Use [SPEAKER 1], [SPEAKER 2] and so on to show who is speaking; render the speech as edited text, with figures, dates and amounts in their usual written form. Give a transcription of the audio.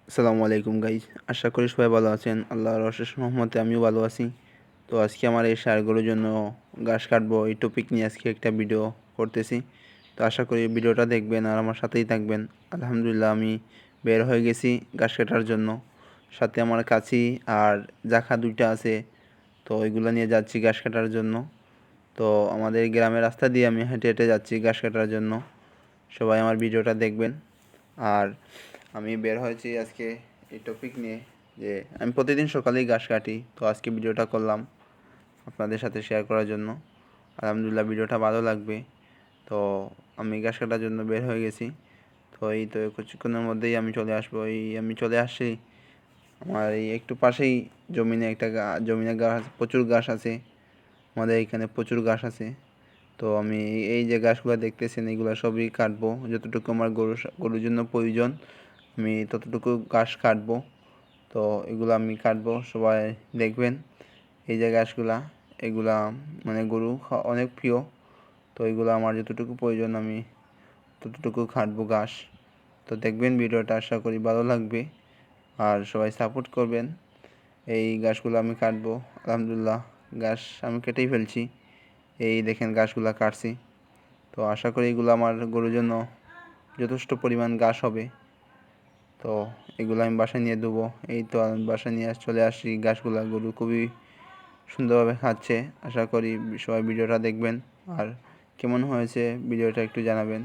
[SPEAKER 1] আসসালামু আলাইকুম গাইজ, আশা করি সবাই ভালো আছেন। আল্লাহর অশেষ রহমতে আমিও ভালো আছি। তো আজকে আমার এই ষাঁড়গুলোর জন্য ঘাস কাটবো এই টপিক নিয়ে আজকে একটা ভিডিও করতেছি। তো আশা করি ভিডিওটা দেখবেন আর আমার সাথেই থাকবেন। আলহামদুলিল্লাহ, আমি বের হয়ে গেছি ঘাস কাটার জন্য। সাথে আমার কাছি আর জাখা দুইটা আছে, তো ওইগুলো নিয়ে যাচ্ছি ঘাস কাটার জন্য। তো আমাদের গ্রামের রাস্তা দিয়ে আমি হেঁটে হেঁটে যাচ্ছি ঘাস কাটার জন্য। সবাই আমার ভিডিওটা দেখবেন। আর আমি বের হয়েছি আজকে এই টপিক নিয়ে যে আমি প্রতিদিন সকালেই ঘাস কাটি, তো আজকে ভিডিওটা করলাম আপনাদের সাথে শেয়ার করার জন্য। আলহামদুলিল্লাহ, ভিডিওটা ভালো লাগবে। তো আমি ঘাস কাটার জন্য বের হয়ে গেছি। তো এই তো কিছুক্ষণের মধ্যেই আমি চলে আসবো। আমি চলে আসছি আমার এই একটু পাশেই জমিনে একটা জমিনে গাছ, প্রচুর ঘাস আছে। আমাদের এখানে প্রচুর ঘাস আছে। তো আমি এই যে ঘাসগুলো দেখতেছেন এগুলো সবই কাটবো, যতটুকু আমার গরুর জন্য প্রয়োজন আমি ততটুকু ঘাস কাটবো। তো এগুলো আমি কাটবো, সবাই দেখবেন। এই যে ঘাসগুলা, এগুলা মানে গরু অনেক প্রিয়। তো এগুলো আমার যতটুকু প্রয়োজন আমি ততটুকু কাটবো ঘাস। তো দেখবেন ভিডিওটা, আশা করি ভালো লাগবে আর সবাই সাপোর্ট করবেন। এই ঘাসগুলো আমি কাটবো। আলহামদুলিল্লাহ, ঘাস আমি কেটেই ফেলছি। এই দেখেন ঘাসগুলা কাটছি। তো আশা করি এগুলো আমার গরুর জন্য যথেষ্ট পরিমাণ ঘাস হবে। তো এগুলো আমি বাসায় নিয়ে দেবো। এই তো আমি বাসায় নিয়ে চলে আসি ঘাসগুলা। গরু খুবই সুন্দরভাবে খাচ্ছে। আশা করি সবাই ভিডিওটা দেখবেন আর কেমন হয়েছে ভিডিওটা একটু জানাবেন।